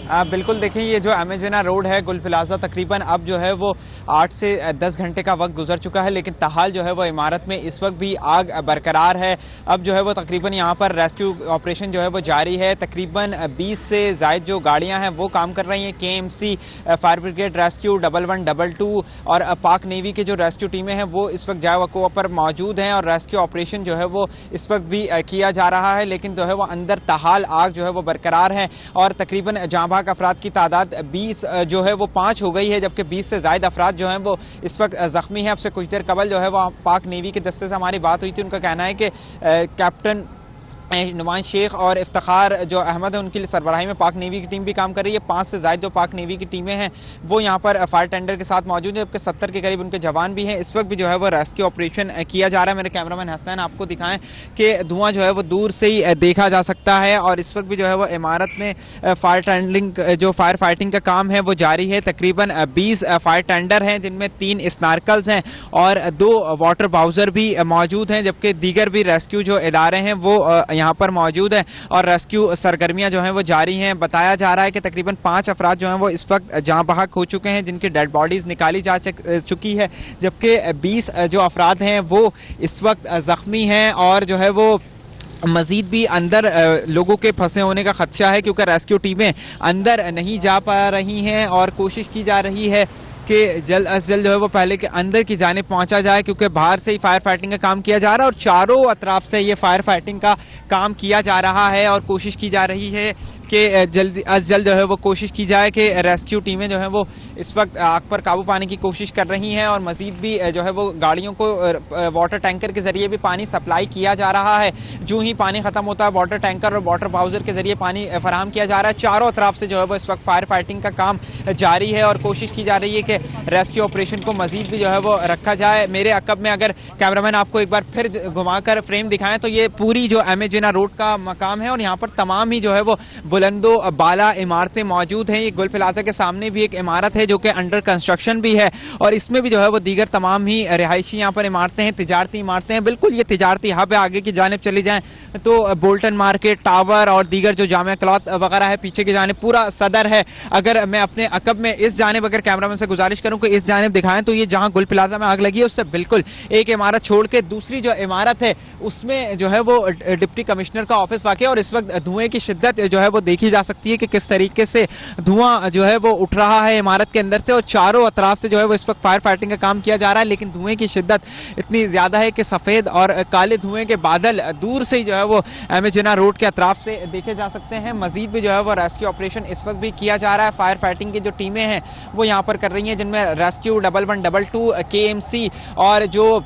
बिल्कुल देखिए, ये जो एमेजना रोड है गुल प्लाजा, तकरीबन अब जो है वो 8 से 10 घंटे का वक्त गुजर चुका है, लेकिन ताहाल जो है वो इमारत में इस वक्त भी आग बरकरार है। अब जो है वो तकरीबन यहाँ पर रेस्क्यू ऑपरेशन जो है वो जारी है। तकरीबन 20 से ज़ायद जो गाड़ियाँ हैं वो काम कर रही हैं। KMC, फायर ब्रिगेड रेस्क्यू 1112 और पाक नेवी के जो रेस्क्यू टीमें हैं वो इस वक्त जाए वक़्वा पर मौजूद हैं और रेस्क्यू ऑपरेशन जो है वो इस वक्त भी किया जा रहा है, लेकिन जो है वो अंदर ताहाल आग जो है वो बरकरार है और तकरीबन जाँ भाग अफराद की तादाद 20 जो है वो 5 हो गई है, जबकि 20 से ज़ायद अफराद जो हैं वो इस वक्त ज़ख्मी हैं। अब से कुछ देर कबल जो है वो पाक नेवी के दस्ते से हमारी बात हुई थी। उनका कहना है कि कैप्टन नुमान शेख और इफ्तिखार जो अहमद है उनकी सरबराही में पाक नेवी की टीम भी काम कर रही है। 5 से ज़ायद जो पाक नेवी की टीमें हैं वो यहाँ पर फायर टेंडर के साथ मौजूद है, जबकि 70 के करीब उनके जवान भी हैं। इस वक्त भी जो है वो रेस्क्यू ऑपरेशन किया जा रहा है। मेरे कैमरामैन हसनैन आपको दिखाएं कि धुआं जो है वो दूर से ही देखा जा सकता है और इस वक्त भी जो है वो इमारत में फायर टेंडरिंग जो फायर फाइटिंग का काम है वो जारी है। तकरीबन 20 फायर टेंडर हैं, जिनमें 3 स्नार्कल्स हैं और 2 वाटर बाउज़र भी मौजूद हैं, जबकि दीगर भी रेस्क्यू जो इदारे हैं वो यहाँ पर मौजूद है और रेस्क्यू सरगर्मियां जो हैं वो जारी हैं। बताया जा रहा है कि तकरीबन 5 अफराद जो हैं वो इस वक्त जाँ बहक हो चुके हैं, जिनकी डेड बॉडीज़ निकाली जा चुकी है, जबकि 20 जो अफराद हैं वो इस वक्त ज़ख्मी हैं और जो है वो मज़ीद भी अंदर लोगों के फंसे होने का खदशा है, क्योंकि रेस्क्यू टीमें अंदर नहीं जा पा रही हैं और कोशिश की जा रही है कि जल्द अज जल्द जो है वो पहले के अंदर की जानिब पहुंचा जाए, क्योंकि बाहर से ही फायर फाइटिंग का काम किया जा रहा है और चारों अतराफ से ये फायर फाइटिंग का काम किया जा रहा है और कोशिश की जा रही है कि जल्द अज जल्द जो है वो कोशिश की जाए कि रेस्क्यू टीमें जो हैं वो इस वक्त आग पर काबू पाने की कोशिश कर रही हैं और मज़ीद भी जो है वो गाड़ियों को वाटर टैंकर के ज़रिए भी पानी सप्लाई किया जा रहा है। जो ही पानी ख़त्म होता है वाटर टैंकर और वाटर बाउज़र के ज़रिए पानी फराहम किया जा रहा है। चारों अतराफ से जो है वो इस वक्त फायर फाइटिंग का काम जारी है और कोशिश की जा रही है कि रेस्क्यू ऑपरेशन को मज़ीद भी जो है वो रखा जाए। मेरे अकब में अगर कैमरामैन आपको एक बार फिर घुमाकर फ्रेम दिखाएं तो ये पूरी जो एमेजना रोड का मकाम है और यहाँ पर तमाम ही जो है वो बुलंदो बाला इमारतें मौजूद हैं। ये गुल प्लाजा के सामने भी एक इमारत है जो कि अंडर कंस्ट्रक्शन भी है और इसमें भी जो है वो दीगर तमाम ही रिहायशी यहाँ पर इमारतें हैं, तिजारती इमारतें हैं। बिल्कुल ये तिजारती हब है। आगे की जानिब चली जाएं तो बोल्टन मार्केट, टावर और दीगर जो जामिया क्लॉथ वगैरह है, पीछे की जानिब पूरा सदर है। अगर मैं अपने अकब में इस जानिब अगर कैमरामैन से गुजारिश करूँ कि इस जानिब दिखाएं तो ये जहाँ गुल प्लाजा में आग लगी है उससे बिल्कुल एक इमारत छोड़ के दूसरी जो इमारत है उसमें जो है वो डिप्टी कमिश्नर का ऑफिस वाक़ है और इस वक्त धुएं की शिद्दत जो है वो देखी जा सकती है कि किस तरीके से धुआं जो है वो उठ रहा है इमारत के अंदर से और चारों अतराफ से जो है वो इस वक्त फायर फाइटिंग का काम किया जा रहा है। लेकिन धुएं की शिद्दत इतनी ज़्यादा है कि सफ़ेद और काले धुएं के बादल दूर से ही जो है वो एमेजना रोड के अतराफ से देखे जा सकते हैं। मजीद भी जो है वो रेस्क्यू ऑपरेशन इस वक्त भी किया जा रहा है। फायर फाइटिंग की जो टीमें हैं वो यहाँ पर कर रही हैं, जिनमें रेस्क्यू 1112 KMC और जो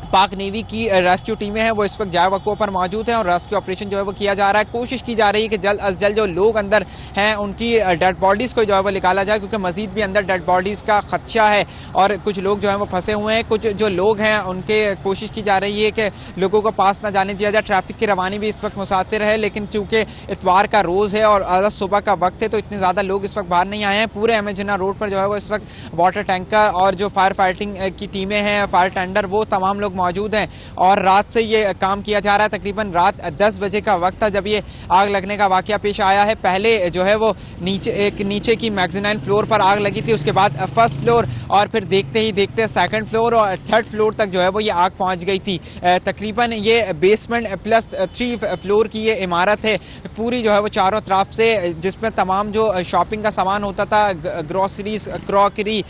पाक नेवी की रेस्क्यू टीमें हैं वो इस वक्त जाए वक़्वा पर मौजूद हैं और रेस्क्यू ऑपरेशन जो है वो किया जा रहा है। कोशिश की जा रही है कि जल्द अज जल्द जो लोग अंदर हैं उनकी डेड बॉडीज़ को जो है वो निकाला जाए, क्योंकि मज़ीद भी अंदर डेड बॉडीज़ का खदशा है और कुछ लोग जो हैं वो फंसे हुए हैं। कुछ जो लोग हैं उनके कोशिश की जा रही है कि लोगों को पास ना जाने दिया जाए। ट्रैफिक की रवानी भी इस वक्त मुसातिर है, लेकिन चूँकि इतवार का रोज़ है और आज सुबह का वक्त है तो इतने ज़्यादा लोग इस वक्त बाहर नहीं आए हैं। पूरे एमेजना रोड पर जो है वो इस वक्त वाटर टैंकर और जो फायर फाइटिंग की टीमें हैं, फायर टेंडर, वो तमाम लोग मौजूद हैं और रात से ये काम किया जा रहा है। तकरीबन रात 10 बजे का वक्त था जब ये आग लगने का वाकया पेश आया है। पहले जो है वो नीचे की मैगजीनाइन फ्लोर पर आग लगी थी, उसके बाद फर्स्ट फ्लोर और फिर देखते ही देखते सेकंड फ्लोर और थर्ड फ्लोर तक जो है वो ये आग पहुंच गई थी। तकरीबन ये बेसमेंट प्लस 3 फ्लोर की ये इमारत है पूरी जो है वो चारों तरफ से, जिसमें तमाम जो शॉपिंग का सामान होता था, ग्रोसरीज, क्रॉकरी,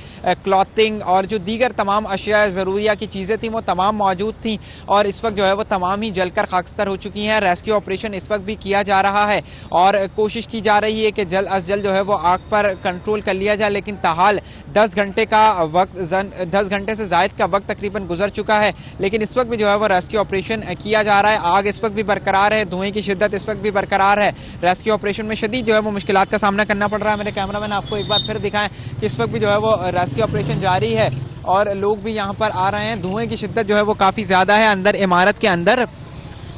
क्लॉथिंग और जो दीगर तमाम अशिया ज़रूरिया की चीज़ें थी वो तमाम मौजूद थी और इस वक्त जो है वो तमाम ही जलकर खाकस्तर हो चुकी हैं। रेस्क्यू ऑपरेशन इस वक्त भी किया जा रहा है और कोशिश की जा रही है कि जल्द अज जल्द जो है वो आग पर कंट्रोल कर लिया जाए, लेकिन ताहाल 10 घंटे का वक्त 10 घंटे से ज़ायद का वक्त तकरीबन गुजर चुका है, लेकिन इस वक्त भी जो है वो रेस्क्यू ऑपरेशन किया जा रहा है। आग इस वक्त भी बरकरार है, धुएं की शिद्दत इस वक्त भी बरकरार है। रेस्क्यू ऑपरेशन में शदीद जो है वो मुश्किलात का सामना करना पड़ रहा है। मेरे कैमरामैन आपको एक बार फिर दिखाएं कि इस वक्त भी जो है वो रेस्क्यू ऑपरेशन जारी है और लोग भी यहाँ पर आ रहे हैं। धुएं की शिद्दत जो है वो काफ़ी ज़्यादा है अंदर इमारत के अंदर।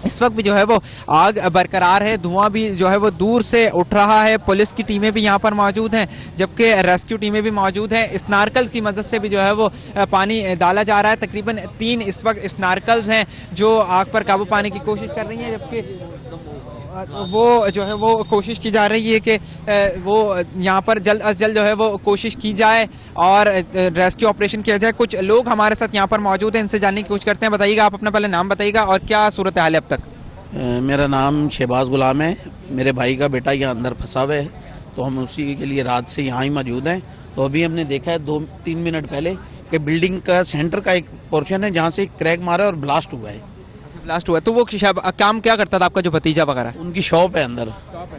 इस वक्त भी जो है वो आग बरकरार है, धुआं भी जो है वो दूर से उठ रहा है। पुलिस की टीमें भी यहाँ पर मौजूद हैं, जबकि रेस्क्यू टीमें भी मौजूद हैं। स्नार्कल्स की मदद से भी जो है वो पानी डाला जा रहा है। तकरीबन 3 इस वक्त स्नार्कल्स हैं जो आग पर काबू पाने की कोशिश कर रही हैं, जबकि वो जो है वो कोशिश की जा रही है कि वो यहाँ पर जल्द अज जल्द जो है वो कोशिश की जाए और रेस्क्यू ऑपरेशन किया जाए। कुछ लोग हमारे साथ यहाँ पर मौजूद हैं, इनसे जानने की कोशिश करते हैं। बताइएगा, आप अपना पहले नाम बताइएगा और क्या सूरत हाल है अब तक? मेरा नाम शहबाज गुलाम है। मेरे भाई का बेटा यहाँ अंदर फंसा हुआ है, तो हम उसी के लिए रात से यहाँ ही मौजूद हैं। तो अभी हमने देखा है 2-3 मिनट पहले कि बिल्डिंग का सेंटर का एक पोर्शन है जहाँ से क्रैक मारा और ब्लास्ट हुआ है। ब्लास्ट हुआ तो वो काम क्या करता था आपका जो भतीजा वगैरह? उनकी शॉप है अंदर।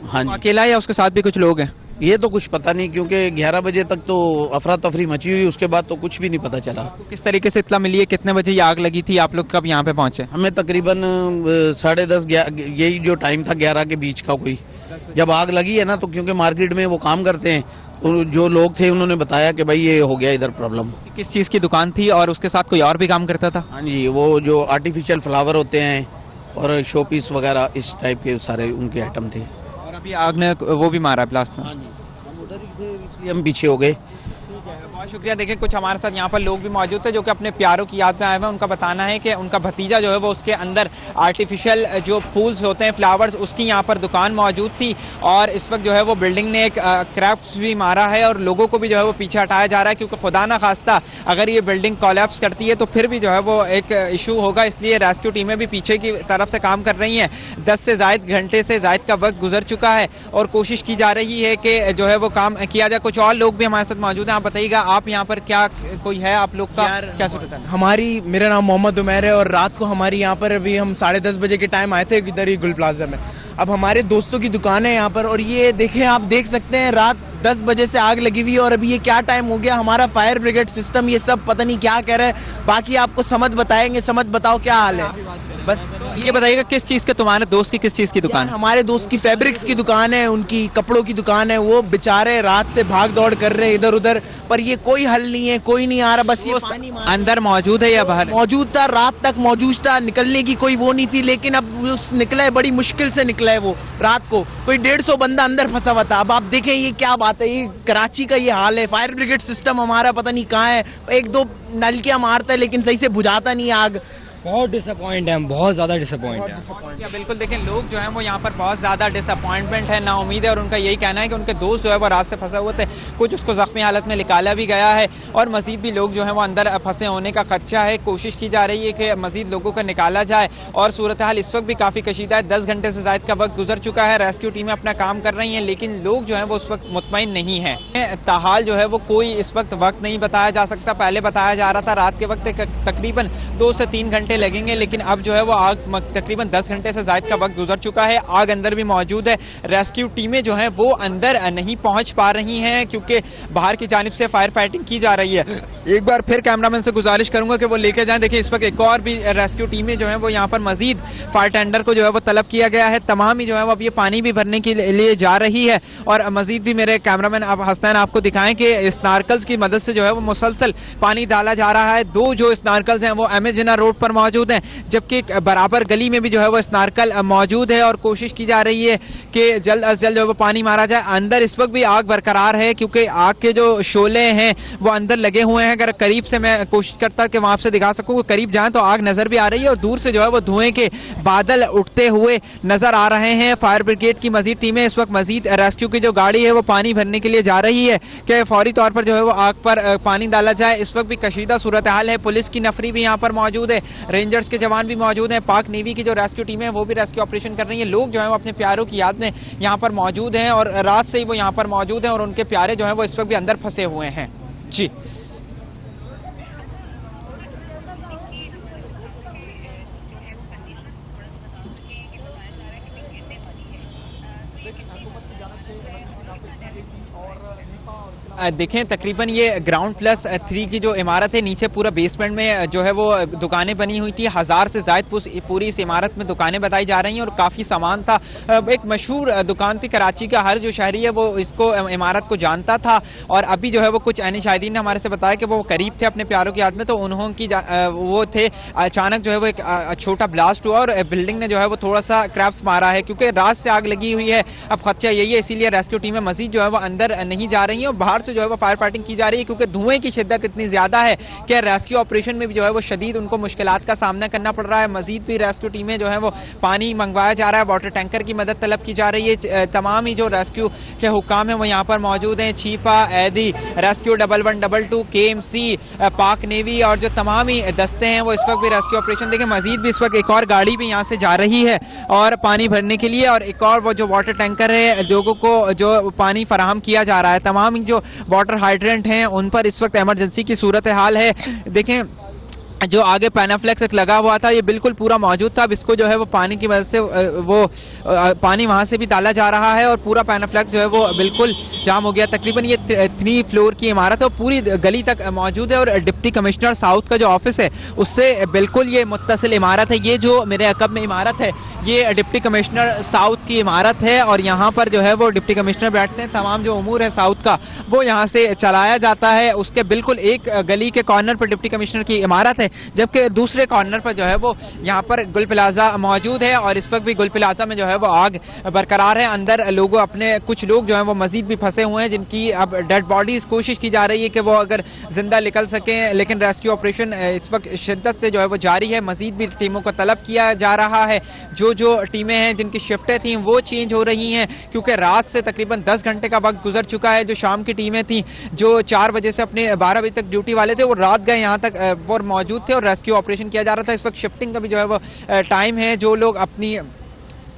हाँ जी। अकेला है या उसके साथ भी कुछ लोग हैं? ये तो कुछ पता नहीं, क्योंकि 11 बजे तक तो अफरा तफरी मची हुई, उसके बाद तो कुछ भी नहीं पता चला। तो किस तरीके से इत्तला मिली है, कितने बजे ये आग लगी थी, आप लोग कब यहाँ पे पहुंचे? हमें तकरीबन 10:30 यही जो टाइम था 11 के बीच का कोई, जब आग लगी है ना, तो क्योंकि मार्केट में वो काम करते हैं, तो जो लोग थे उन्होंने बताया कि भाई ये हो गया इधर प्रॉब्लम। किस चीज़ की दुकान थी और उसके साथ कोई और भी काम करता था? हाँ जी, वो जो आर्टिफिशियल फ्लावर होते हैं और शो पीस वगैरह इस टाइप के सारे उनके आइटम थे। और अभी आग ने वो भी मारा ब्लास्ट में? हाँ जी, हम उधर ही थे इसलिए हम पीछे हो गए। बहुत शुक्रिया। देखिए, कुछ हमारे साथ यहाँ पर लोग भी मौजूद थे जो कि अपने प्यारों की याद में आए हुए हैं। उनका बताना है कि उनका भतीजा जो है वो उसके अंदर आर्टिफिशियल जो फूल्स होते हैं, फ्लावर्स, उसकी यहाँ पर दुकान मौजूद थी और इस वक्त जो है वो बिल्डिंग ने एक क्रैक्स भी मारा है और लोगों को भी जो है वो पीछे हटाया जा रहा है, क्योंकि खुदा ना खास्ता अगर ये बिल्डिंग कोलैप्स करती है तो फिर भी जो है वो एक इशू होगा। इसलिए रेस्क्यू टीमें भी पीछे की तरफ से काम कर रही हैं। 10 से ज़ायद घंटे से ज़ायद का वक्त गुजर चुका है और कोशिश की जा रही है कि जो है वो काम किया जाए। कुछ और लोग भी हमारे साथ मौजूद हैं। आप बताइएगा, आप यहाँ पर क्या कोई है आप लोग का क्या सूरत है? मेरा नाम मोहम्मद उमैर है और रात को हमारी यहाँ पर अभी हम 10:30 बजे के टाइम आए थे इधर ही गुल प्लाजा में। अब हमारे दोस्तों की दुकान है यहाँ पर और ये देखें, आप देख सकते हैं रात 10 बजे से आग लगी हुई है और अभी ये क्या टाइम हो गया। हमारा फायर ब्रिगेड सिस्टम ये सब पता नहीं क्या कह रहे हैं। बाकी आपको समझ बताएंगे। समझ बताओ क्या हाल है? बस ये बताइएगा, किस चीज़ के, तुम्हारे दोस्त की किस चीज़ की दुकान है? हमारे दोस्त की फैब्रिक्स की दुकान है, उनकी कपड़ों की दुकान है। वो बेचारे रात से भाग दौड़ कर रहे हैं इधर उधर, पर ये कोई हल नहीं है, कोई नहीं आ रहा। बस ये पानी अंदर मौजूद है या बाहर? मौजूद था, रात तक मौजूद था, निकलने की कोई वो नहीं थी, लेकिन अब निकला है, बड़ी मुश्किल से निकला है वो। रात को कोई 150 बंदा अंदर फंसा हुआ था। अब आप देखें ये क्या बात है, ये कराची का ये हाल है। फायर ब्रिगेड सिस्टम हमारा पता नहीं कहाँ है, 1-2 नलकियां मारता है लेकिन सही से बुझाता नहीं आग। बहुत डिसअपॉइंट है हम, बहुत ज़्यादा डिसअपॉइंट है। बिल्कुल, देखें, लोग जो हैं वो यहाँ पर बहुत ज़्यादा डिसअपॉइंटमेंट है, नाउमीद है और उनका यही कहना है कि उनके दोस्त जो है वो रात से फंसे हुए थे। कुछ उसको ज़ख्मी हालत में निकाला भी गया है और मज़ीद भी लोग जो हैं वो अंदर फंसे होने का खदशा है। कोशिश की जा रही है कि मज़ीद लोगों को निकाला जाए और सूरत हाल इस वक्त भी काफ़ी कशीदा है। 10 घंटे से ज़ायद का वक्त गुजर चुका है। रेस्क्यू टीमें अपना काम कर रही हैं, लेकिन लोग जो हैं वो उस वक्त मुतमईन नहीं हैं। ताहाल जो है वो कोई इस वक्त नहीं बताया जा सकता। पहले बताया जा रहा था रात के वक्त तकरीबन 2 से 3 घंटे लगेंगे, लेकिन अब जो है वो आग तकरीबन 10 घंटे से ज़ायद का वक्त गुजर चुका है। आग अंदर भी मौजूद है। रेस्क्यू टीमें जो हैं वो अंदर नहीं पहुंच पा रही हैं क्योंकि बाहर की जानिब से फायर फाइटिंग की जा रही है। एक बार फिर कैमरामैन से गुजारिश करूंगा कि वो लेके जाएं। देखिए, इस वक्त एक और भी रेस्क्यू टीमें जो हैं वो यहाँ पर मजीद फायर टेंडर को जो है वो तलब किया गया है। तमाम ही जो है वो अब ये पानी भी भरने के लिए जा रही है और मजीद भी मेरे कैमरामैन हसनैन आपको दिखाएं कि स्नार्कल्स की मदद से जो है वो मुसलसल पानी डाला जा रहा है। 2 जो स्नार्कल्स हैं वो एमेजिना रोड पर मौजूद हैं, जबकि बराबर गली में भी जो है वो स्नार्कल मौजूद है और कोशिश की जा रही है कि जल्द अज जल्द जो है वो पानी मारा जाए। अंदर इस वक्त भी आग बरकरार है क्योंकि आग के जो शोले हैं वो अंदर लगे हुए हैं। अगर करीब से मैं कोशिश करता कि वहाँ से दिखा सकूँ, करीब जाएं तो आग नज़र भी आ रही है और दूर से जो है वो धुएं के बादल उठते हुए नज़र आ रहे हैं। फायर ब्रिगेड की मजीद टीमें इस वक्त मजीद रेस्क्यू की जो गाड़ी है वो पानी भरने के लिए जा रही है कि फौरी तौर पर जो है वो आग पर पानी डाला जाए। इस वक्त भी कशीदा सूरत हाल है। पुलिस की नफरी भी यहाँ पर मौजूद है, रेंजर्स के जवान भी मौजूद हैं, पाक नेवी की जो रेस्क्यू टीम है वो भी रेस्क्यू ऑपरेशन कर रही है। लोग जो है वो अपने प्यारों की याद में यहाँ पर मौजूद हैं और रात से ही वो यहाँ पर मौजूद हैं और उनके प्यारे जो हैं वो इस वक्त भी अंदर फंसे हुए हैं। जी, देखें, तकरीबन ये ग्राउंड प्लस 3 की जो इमारत है, नीचे पूरा बेसमेंट में जो है वो दुकानें बनी हुई थी। 1000 से ज़ायद पूरी इस इमारत में दुकानें बताई जा रही हैं और काफ़ी सामान था। एक मशहूर दुकान थी, कराची का हर जो शहरी है वो इसको इमारत को जानता था और अभी जो है वो कुछ ऐन शाहिदीन ने हमारे से बताया कि वो करीब थे अपने प्यारों की याद में, तो उन्होंने वो थे, अचानक जो है वो एक छोटा ब्लास्ट हुआ और बिल्डिंग ने जो है वो थोड़ा सा क्रैप्स मारा है। क्योंकि रात से आग लगी हुई है, अब खदशा यही है, इसीलिए रेस्क्यू टीमें टीमें मजीद जो है वो अंदर नहीं जा रही हैं और बाहर से जो है वो फायर फाइटिंग की जा रही है, क्योंकि धुएं की शिद्दत इतनी ज़्यादा है कि रेस्क्यू ऑपरेशन में भी जो है वो शदीद उनको मुश्किलात का सामना करना पड़ रहा है। मजीद भी रेस्क्यू टीमें जो है वो पानी मंगवाया जा रहा है, वाटर टैंकर की मदद तलब की जा रही है। तमाम ही जो रेस्क्यू के हुक्काम हैं वो यहाँ पर मौजूद हैं। छीपा, ऐदी, रेस्क्यू 1112, KMC, पाक नेवी और जो तमाम ही दस्ते हैं वो इस वक्त भी रेस्क्यू ऑपरेशन देखें। मजीद भी इस वक्त एक और गाड़ी भी यहाँ से जा रही है और पानी भरने के लिए, और एक और वो जो वाटर टैंकर है लोगों को जो पानी फराहम किया जा रहा है। तमाम जो वाटर हाइड्रेंट हैं उन पर इस वक्त इमरजेंसी की सूरत हाल है। देखें जो आगे पैनाफ्लेक्स एक लगा हुआ था ये बिल्कुल पूरा मौजूद था, अब इसको जो है वो पानी की वजह से वो पानी वहाँ से भी डाला जा रहा है और पूरा पैनाफ्लेक्स जो है वो बिल्कुल जाम हो गया। तकरीबन ये 3 फ्लोर की इमारत है और पूरी गली तक मौजूद है और डिप्टी कमिश्नर साउथ का जो ऑफिस है उससे बिल्कुल ये मुत्तसिल इमारत है। ये जो मेरे अकब में इमारत है ये डिप्टी कमिश्नर साउथ की इमारत है और यहाँ पर जो है वो डिप्टी कमिश्नर बैठते हैं। तमाम जो उमूर है साउथ का वो यहाँ से चलाया जाता है। उसके बिल्कुल एक गली के कॉर्नर पर डिप्टी कमिश्नर की इमारत है, जबकि दूसरे कॉर्नर पर जो है वो यहाँ पर गुल प्लाजा मौजूद है और इस वक्त भी गुल प्लाजा में जो है वो आग बरकरार है। अंदर लोगों अपने कुछ लोग जो हैं वो मजीद भी फंसे हुए हैं जिनकी अब डेड बॉडीज कोशिश की जा रही है कि वो अगर जिंदा निकल सकें, लेकिन रेस्क्यू ऑपरेशन इस वक्त शिद्दत से जो है वो जारी है। मजीद भी टीमों को तलब किया जा रहा है। जो टीमें हैं जिनकी शिफ्टें थी वो चेंज हो रही हैं क्योंकि रात से तकरीबन 10 घंटे का वक्त गुजर चुका है। जो शाम की टीमें थी जो 4 बजे से अपने 12 बजे तक ड्यूटी वाले थे वो रात गए यहाँ तक वो मौजूद थे और रेस्क्यू ऑपरेशन किया जा रहा था। इस वक्त शिफ्टिंग का भी जो है वो टाइम है। जो लोग अपनी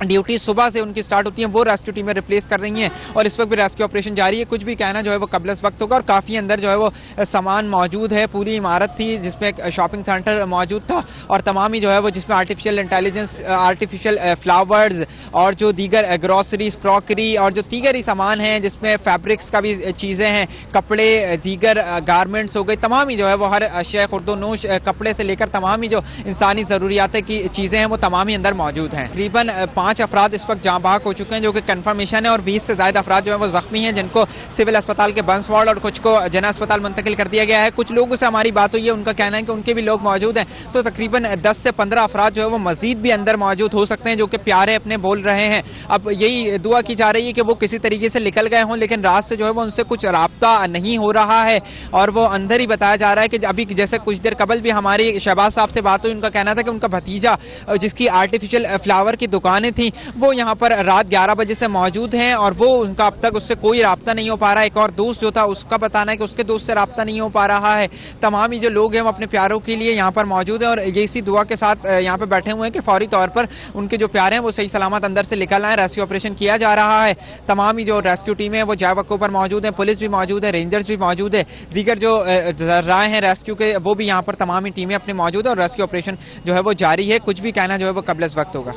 ड्यूटी सुबह से उनकी स्टार्ट होती है वो रेस्क्यू टीमें रिप्लेस कर रही हैं और इस वक्त भी रेस्क्यू ऑपरेशन जारी है। कुछ भी कहना जो है वो कबल वक्त होगा और काफ़ी अंदर जो है वो सामान मौजूद है। पूरी इमारत थी जिसमें एक शॉपिंग सेंटर मौजूद था और तमाम ही जो है वो जिसमें आर्टिफिशियल इंटेलिजेंस, आर्टिफिशियल फ्लावर्स और जो दीगर ग्रॉसरीज, क्रॉकरी और जो दीगर ही सामान हैं जिसमें फैब्रिक्स का भी चीज़ें हैं, कपड़े, दीगर गारमेंट्स हो गए, तमाम ही जो है वो हर अशिया खुर्दोनोश कपड़े से लेकर तमाम ही जो इंसानी ज़रूरियात की चीज़ें हैं वो तमाम ही अंदर मौजूद हैं। तकरीबन 5 अफराद इस वक्त जहाँ बहक हो चुके हैं जो कि कंफर्मेशन है और 20 से ज़्यादा अफराद जो है वो जख्मी हैं जिनको सिविल अस्पताल के बंस वार्ड और कुछ को जना अस्पताल मुंतकिल कर दिया गया है। कुछ लोगों से हमारी बात हुई है, उनका कहना है कि उनके भी लोग मौजूद हैं, तो तकरीबन 10 से 15 अफराद जो है वो मजीद भी अंदर मौजूद हो सकते हैं जो कि प्यारे अपने बोल रहे हैं। अब यही दुआ की जा रही है कि वो किसी तरीके से निकल गए हों, लेकिन रात से जो है वो उनसे कुछ राब्ता नहीं हो रहा है और वो अंदर ही बताया जा रहा है कि अभी जैसे कुछ देर कबल भी हमारी शहबाज साहब से बात हुई, उनका कहना था कि उनका भतीजा जिसकी आर्टिफिशियल फ्लावर की दुकानें थी वो यहाँ पर रात 11 बजे से मौजूद हैं और वो उनका अब तक उससे कोई राब्ता नहीं हो पा रहा है। एक और दोस्त जो था उसका बताना है कि उसके दोस्त से राब्ता नहीं हो पा रहा है। तमाम ही जो लोग हैं वो अपने प्यारों के लिए यहाँ पर मौजूद हैं और ये इसी दुआ के साथ यहाँ पर बैठे हुए हैं कि फौरी तौर पर उनके जो प्यारे हैं वो सही सलामत अंदर से निकल आए। रेस्क्यू ऑपरेशन किया जा रहा है। तमाम ही जो रेस्क्यू टीमें हैं वो जाए वक़्त पर मौजूद हैं, पुलिस भी मौजूद है, रेंजर्स भी मौजूद है, दीगर जो जर्राए हैं रेस्क्यू के वो भी यहाँ पर तमाम ही टीमें अपनी मौजूद है और रेस्क्यू ऑपरेशन जो है वो जारी है। कुछ भी कहना जो है वो कबल वक्त होगा।